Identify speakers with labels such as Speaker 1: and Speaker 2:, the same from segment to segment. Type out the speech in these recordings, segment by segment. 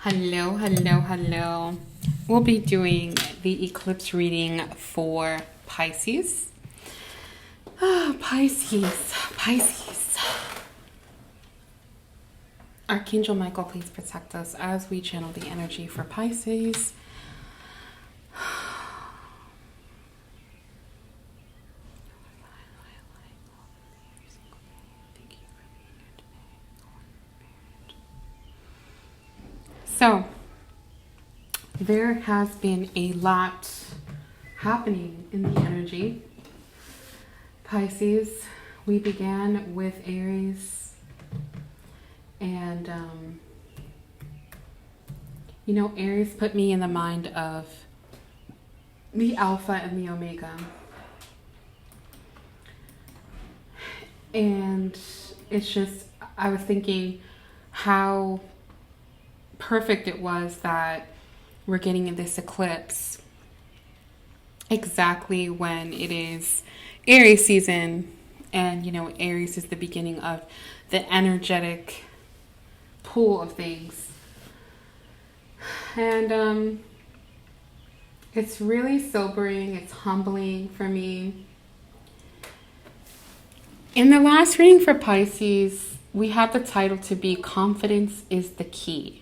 Speaker 1: Hello, hello, hello. We'll be doing the eclipse reading for Pisces. Pisces. Archangel Michael, please protect us as we channel the energy for Pisces. So, there has been a lot happening in the energy. Pisces, we began with Aries, and Aries put me in the mind of the Alpha and the Omega. And it's just, I was thinking how perfect it was that we're getting in this eclipse exactly when it is Aries season, and Aries is the beginning of the energetic pool of things, and it's really sobering, it's humbling for me. In the last reading for Pisces, we have the title to be Confidence is the Key.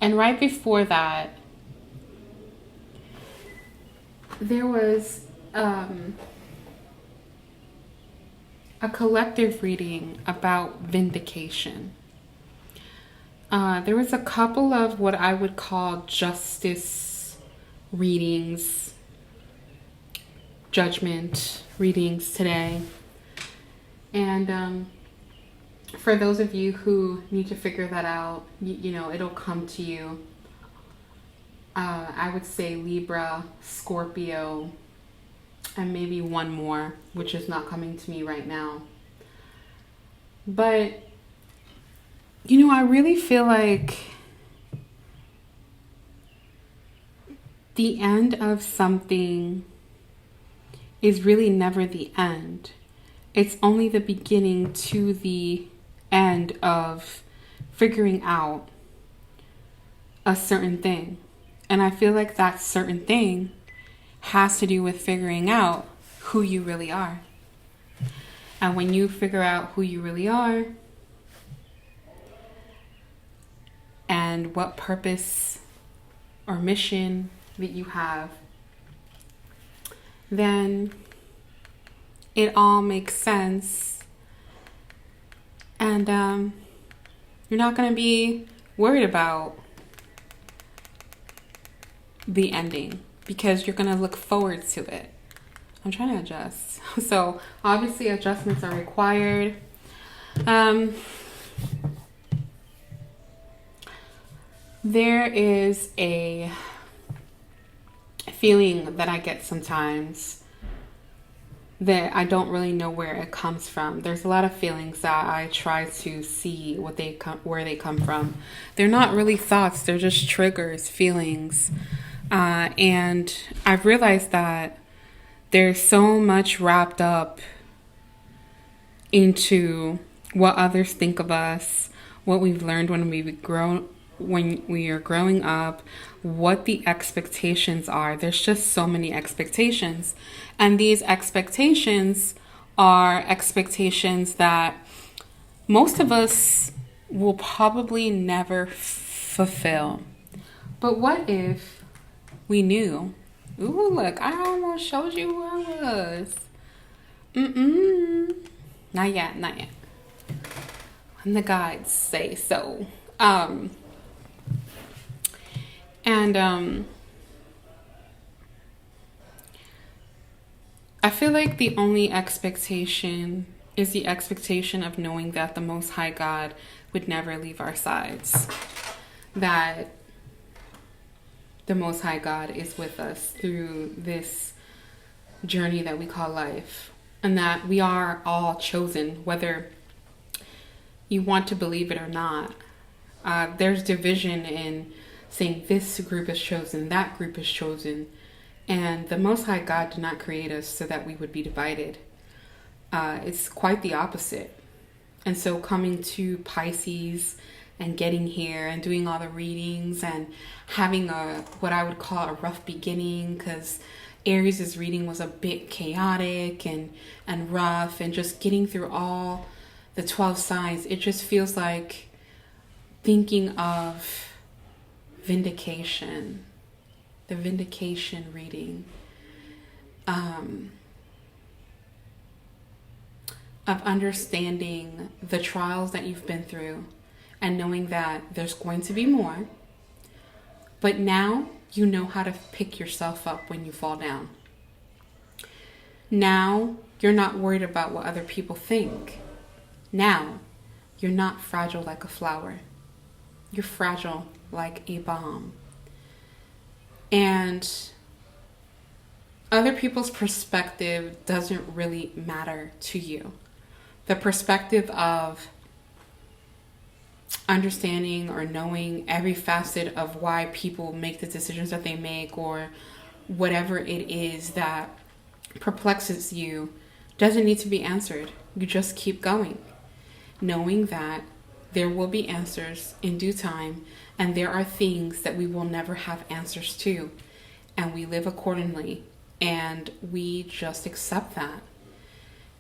Speaker 1: And right before that, there was a collective reading about vindication. There was a couple of what I would call justice readings, judgment readings today. And for those of you who need to figure that out, it'll come to you. I would say Libra, Scorpio, and maybe one more, which is not coming to me right now. But, I really feel like the end of something is really never the end. It's only the beginning to the end of figuring out a certain thing. And I feel like that certain thing has to do with figuring out who you really are. And when you figure out who you really are and what purpose or mission that you have, then it all makes sense. And you're not going to be worried about the ending because you're going to look forward to it. I'm trying to adjust. So obviously adjustments are required. There is a feeling that I get sometimes that I don't really know where it comes from. There's a lot of feelings that I try to see where they come from. They're not really thoughts, they're just triggers, feelings. And I've realized that there's so much wrapped up into what others think of us, what we've learned when we are growing up, what the expectations are. There's just so many expectations. And these expectations are expectations that most of us will probably never fulfill. But what if we knew? Ooh, look, I almost showed you who I was. Not yet. When the guides say so. I feel like the only expectation is the expectation of knowing that the Most High God would never leave our sides. That the Most High God is with us through this journey that we call life. And that we are all chosen, whether you want to believe it or not. There's division in saying this group is chosen, that group is chosen. And the Most High God did not create us so that we would be divided. It's quite the opposite. And so coming to Pisces, and getting here and doing all the readings and having what I would call a rough beginning, because Aries' reading was a bit chaotic and rough, and just getting through all the 12 signs, it just feels like thinking of vindication, the vindication reading, of understanding the trials that you've been through and knowing that there's going to be more, but now you know how to pick yourself up when you fall down. Now you're not worried about what other people think. Now you're not fragile like a flower. You're fragile like a bomb. And other people's perspective doesn't really matter to you. The perspective of understanding or knowing every facet of why people make the decisions that they make, or whatever it is that perplexes you, doesn't need to be answered. You just keep going, knowing that there will be answers in due time, and there are things that we will never have answers to, and we live accordingly, and we just accept that.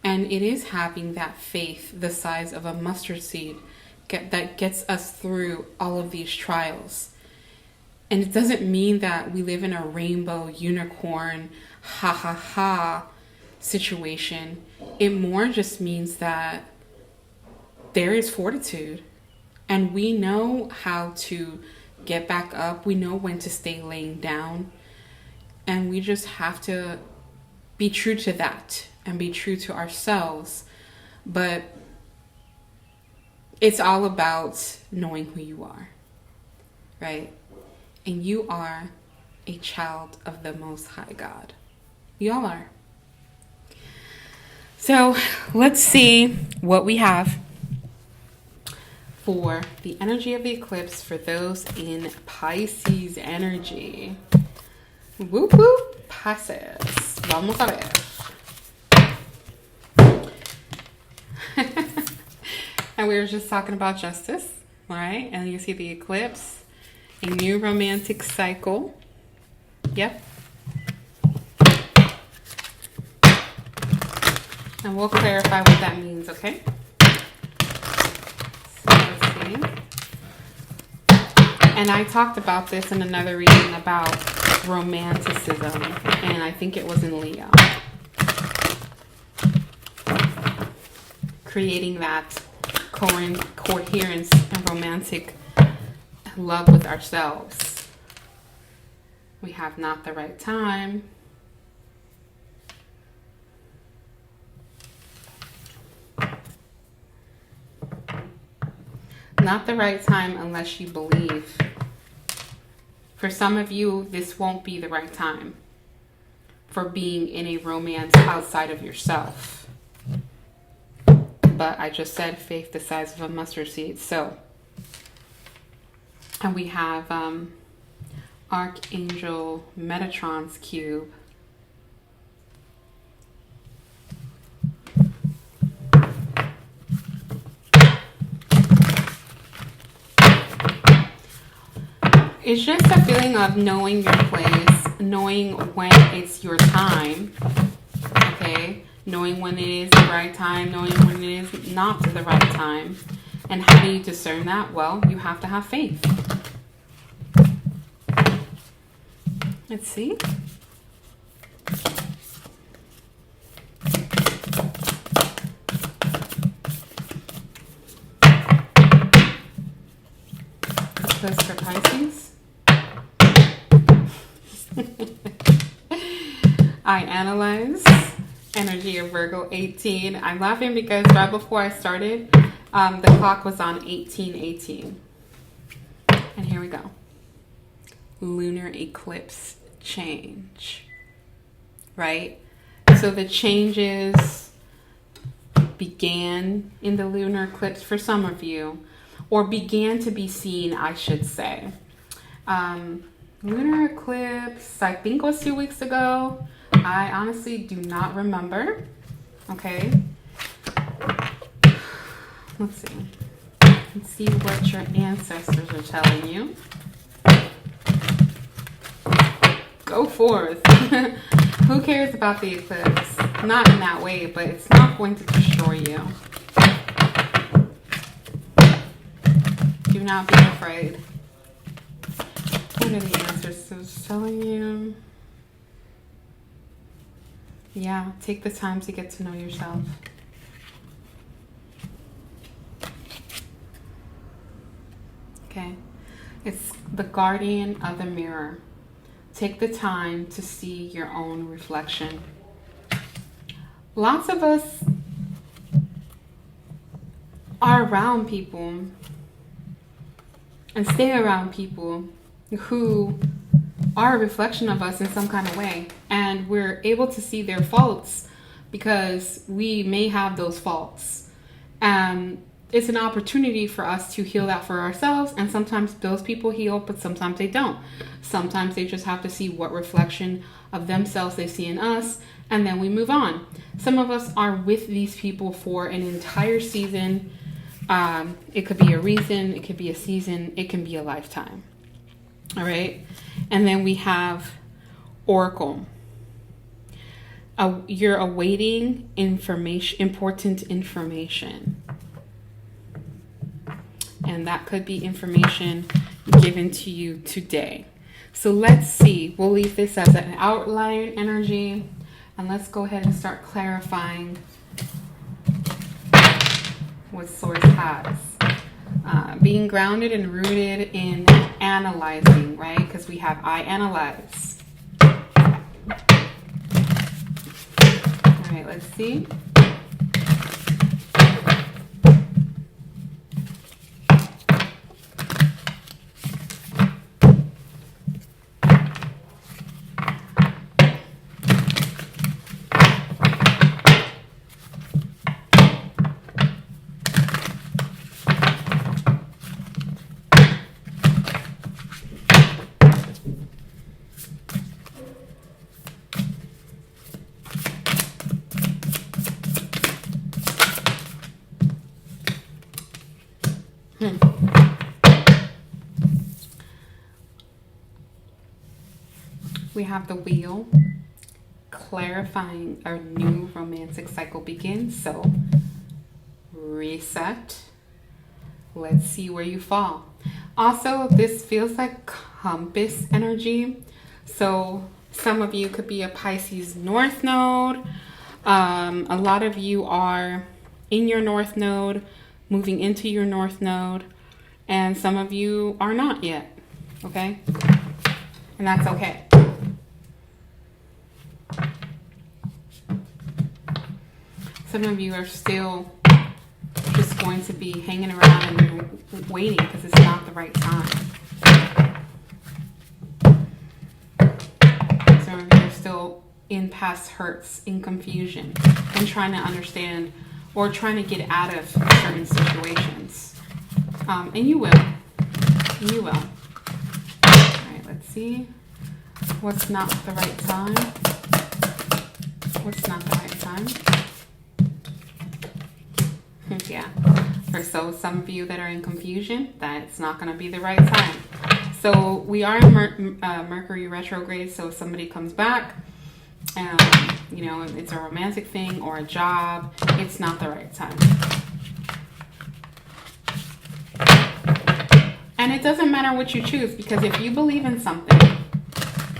Speaker 1: And it is having that faith the size of a mustard seed that gets us through all of these trials. And it doesn't mean that we live in a rainbow unicorn ha ha ha situation. It more just means that there is fortitude, and we know how to get back up. We know when to stay laying down, and we just have to be true to that and be true to ourselves. But it's all about knowing who you are, right? And you are a child of the Most High God. You all are. So let's see what we have for the energy of the eclipse for those in Pisces energy. Whoop whoop, Pisces. Vamos a ver. And we were just talking about justice, right? And you see the eclipse, a new romantic cycle. Yep. And we'll clarify what that means, okay? So let's see. And I talked about this in another reading about romanticism, and I think it was in Leo. Creating that coherence and romantic love with ourselves. We have not the right time. Not the right time unless you believe. For some of you, this won't be the right time for being in a romance outside of yourself. But I just said faith the size of a mustard seed. So, and we have Archangel Metatron's cube. It's just a feeling of knowing your place, knowing when it's your time, okay? Knowing when it is the right time, knowing when it is not the right time. And how do you discern that? Well, you have to have faith. Let's see. Eclipse for Pisces. I analyze energy of Virgo 18. I'm laughing because right before I started, the clock was on 1818. And here we go. Lunar eclipse change. Right? So the changes began in the lunar eclipse for some of you, or began to be seen, I should say. Lunar eclipse, I think was 2 weeks ago. I honestly do not remember. Okay. Let's see. and see what your ancestors are telling you. Go forth. Who cares about the eclipse? Not in that way, but it's not going to destroy you. Do not be afraid. What are the ancestors telling you? Yeah, take the time to get to know yourself. Okay. It's the guardian of the mirror. Take the time to see your own reflection. Lots of us are around people and stay around people who are a reflection of us in some kind of way. And we're able to see their faults because we may have those faults. It's an opportunity for us to heal that for ourselves. And sometimes those people heal, but sometimes they don't. Sometimes they just have to see what reflection of themselves they see in us, and then we move on. Some of us are with these people for an entire season. It could be a reason, it could be a season, it can be a lifetime. All right. And then we have Oracle. You're awaiting important information. And that could be information given to you today. So let's see. We'll leave this as an outline energy. And let's go ahead and start clarifying what Source has. Being grounded and rooted in analyzing, right? Because we have I analyze. All right, let's see. We have the wheel, clarifying a new romantic cycle begins. So reset. Let's see where you fall. Also, this feels like compass energy. So some of you could be a Pisces North Node. A lot of you are in your North Node, moving into your North Node. And some of you are not yet. Okay? And that's okay. Some of you are still just going to be hanging around and waiting because it's not the right time. Some of you are still in past hurts, in confusion, and trying to understand or trying to get out of certain situations. And you will. You will. All right, let's see. What's not the right time? What's not the right time? Yeah. For some of you that are in confusion, that's not going to be the right time. So we are in Mercury retrograde. So if somebody comes back, you know, it's a romantic thing or a job, it's not the right time. And it doesn't matter what you choose, because if you believe in something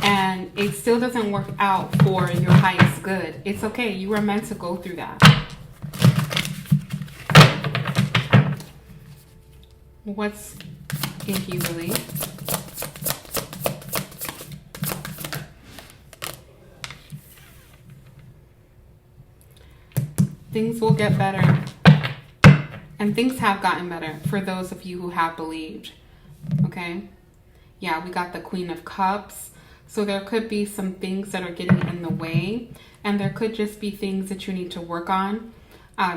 Speaker 1: and it still doesn't work out for your highest good, it's okay. You were meant to go through that. What's if you believe? Things will get better. And things have gotten better for those of you who have believed. Okay? Yeah, we got the Queen of Cups. So there could be some things that are getting in the way. And there could just be things that you need to work on.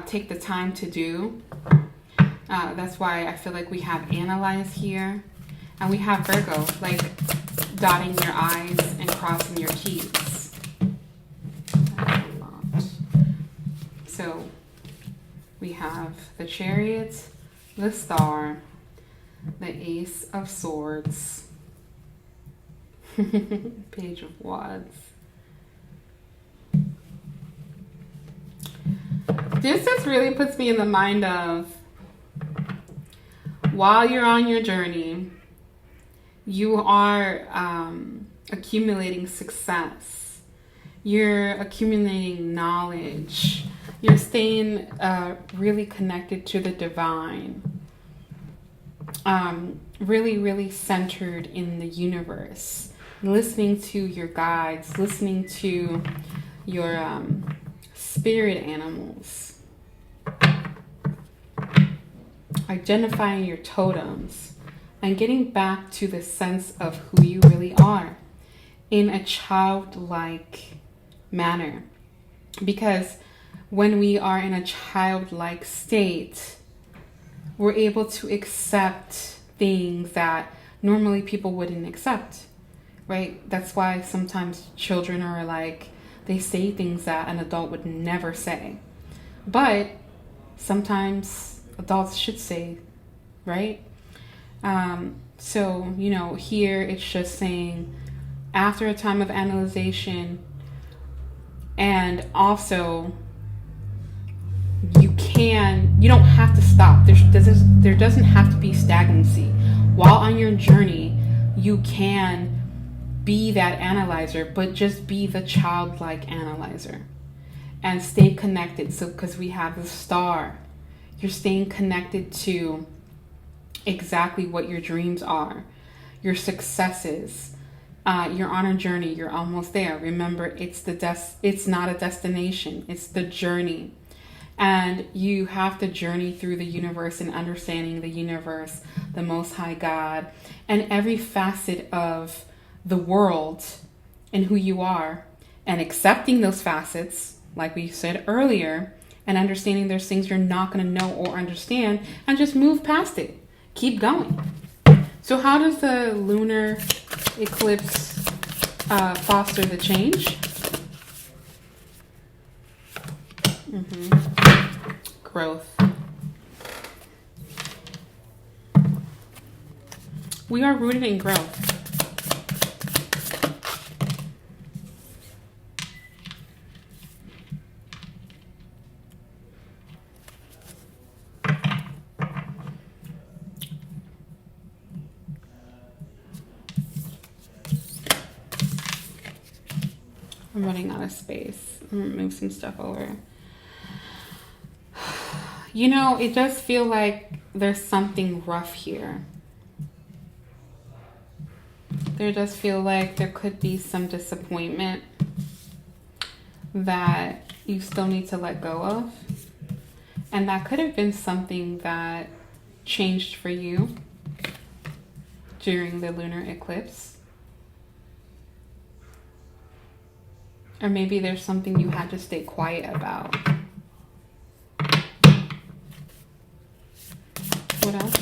Speaker 1: Take the time to do. That's why I feel like we have analyze here. And we have Virgo, like dotting your I's and crossing your T's. So we have the Chariot, the Star, the Ace of Swords, Page of Wands. This just really puts me in the mind of, while you're on your journey, you are accumulating success. You're accumulating knowledge. You're staying really connected to the divine. Really, really centered in the universe. Listening to your guides, listening to your spirit animals. Identifying your totems. And getting back to the sense of who you really are in a childlike manner. Because when we are in a childlike state, we're able to accept things that normally people wouldn't accept, right? That's why sometimes children are like, they say things that an adult would never say. But sometimes adults should say, right? So, you know, here it's just saying, after a time of analyzation, and also you don't have to stop. There doesn't have to be stagnancy. While on your journey, you can be that analyzer, but just be the childlike analyzer and stay connected. So, because we have the Star, you're staying connected to exactly what your dreams are, your successes. You're on a journey. You're almost there. Remember, it's not a destination. It's the journey. And you have to journey through the universe and understanding the universe, the Most High God, and every facet of the world and who you are, and accepting those facets, like we said earlier, and understanding there's things you're not going to know or understand, and just move past it. Keep going. So how does the lunar eclipse foster the change? Growth. We are rooted in growth. I'm running out of space. I'm gonna move some stuff over. You know, it does feel like there's something rough here. There does feel like there could be some disappointment that you still need to let go of. And that could have been something that changed for you during the lunar eclipse. Or maybe there's something you had to stay quiet about. What else?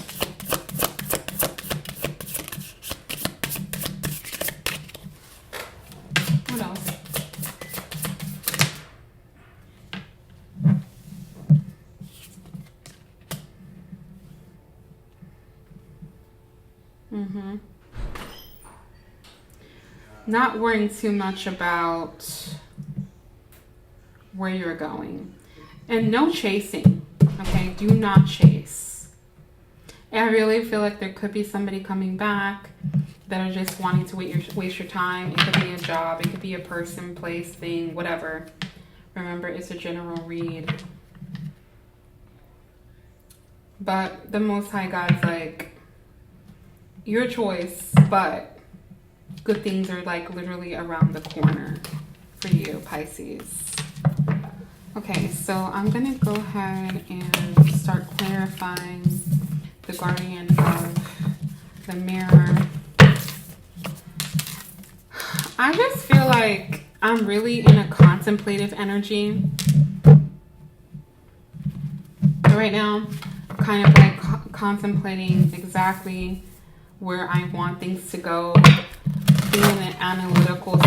Speaker 1: What else? Not worrying too much about where you're going. And no chasing, okay? Do not chase. I really feel like there could be somebody coming back that are just wanting to waste your time. It could be a job. It could be a person, place, thing, whatever. Remember, it's a general read. But the Most High God's like, your choice, but good things are like literally around the corner for you, Pisces. Okay, so I'm going to go ahead and start clarifying the guardian of the mirror. I just feel like I'm really in a contemplative energy right now. Kind of like contemplating exactly where I want things to go. Being an analytical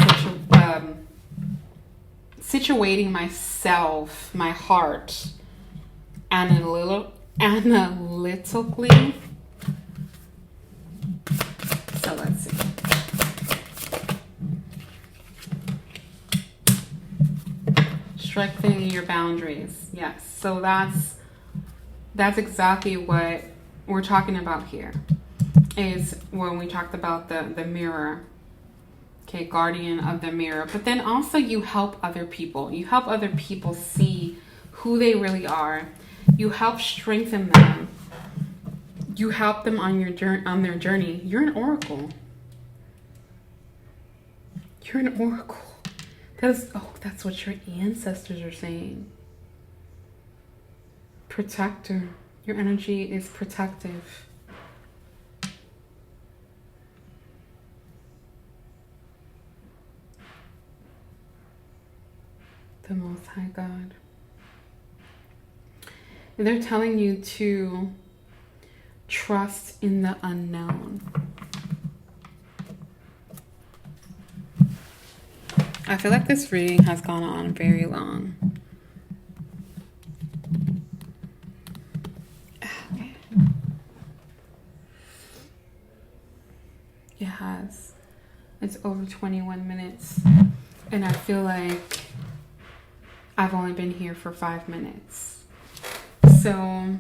Speaker 1: situating myself, my heart, analytically. So let's see. Strengthening your boundaries. Yes. So that's exactly what we're talking about here. Is when we talked about the mirror. Okay, guardian of the mirror. But then also you help other people. You help other people see who they really are. You help strengthen them. You help them on their journey. You're an oracle. You're an oracle. That's what your ancestors are saying. Protector. Your energy is protective. The Most High God. They're telling you to trust in the unknown. I feel like this reading has gone on very long. Okay. It has. It's over 21 minutes. And I feel like I've only been here for 5 minutes. So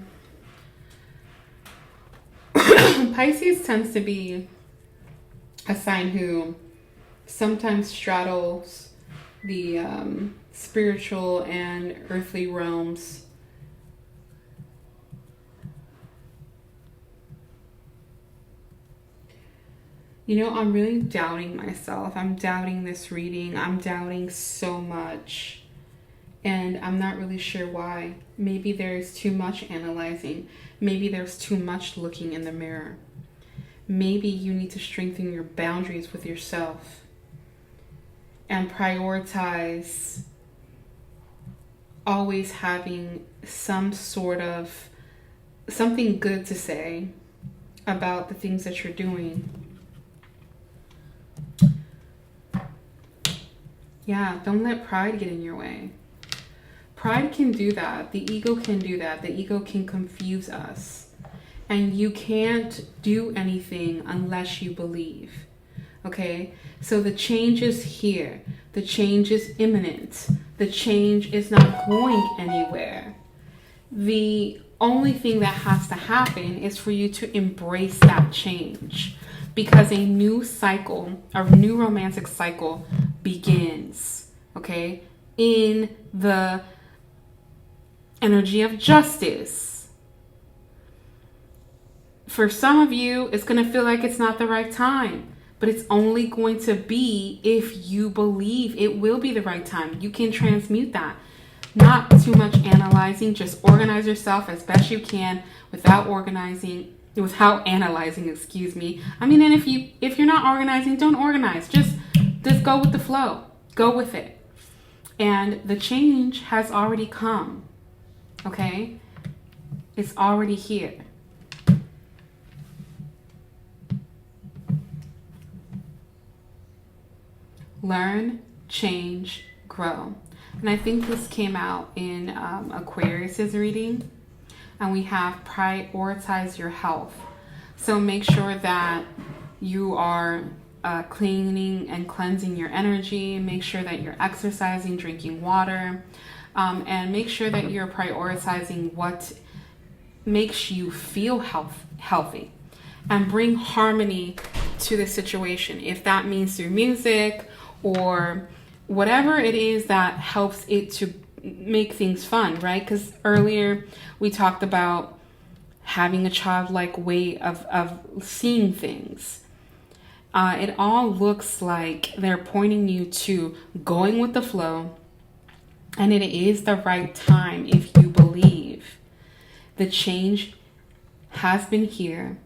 Speaker 1: Pisces tends to be a sign who sometimes straddles the spiritual and earthly realms. You know, I'm really doubting myself. I'm doubting this reading. I'm doubting so much. And I'm not really sure why. Maybe there's too much analyzing. Maybe there's too much looking in the mirror. Maybe you need to strengthen your boundaries with yourself and prioritize always having some sort of something good to say about the things that you're doing. Yeah, don't let pride get in your way. Pride can do that. The ego can do that. The ego can confuse us. And you can't do anything unless you believe. Okay? So the change is here. The change is imminent. The change is not going anywhere. The only thing that has to happen is for you to embrace that change. Because a new cycle, a new romantic cycle begins. Okay? In the energy of justice. For some of you, it's going to feel like it's not the right time, but it's only going to be if you believe it will be the right time. You can transmute that. Not too much analyzing, just organize yourself as best you can without analyzing, excuse me. I mean, and if you're not organizing, don't organize. Just go with the flow. Go with it. And the change has already come. Okay? It's already here. Learn, change, grow. And I think this came out in Aquarius's reading. And we have prioritize your health. So make sure that you are cleaning and cleansing your energy. Make sure that you're exercising, drinking water. And make sure that you're prioritizing what makes you feel healthy. And bring harmony to the situation. If that means through music or whatever it is that helps it to make things fun, right? Because earlier we talked about having a childlike way of seeing things. It all looks like they're pointing you to going with the flow. And it is the right time if you believe. The change has been here.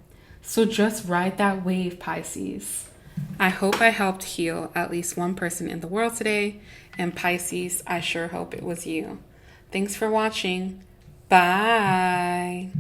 Speaker 1: So just ride that wave, Pisces. I hope I helped heal at least one person in the world today. And Pisces, I sure hope it was you. Thanks for watching. Bye.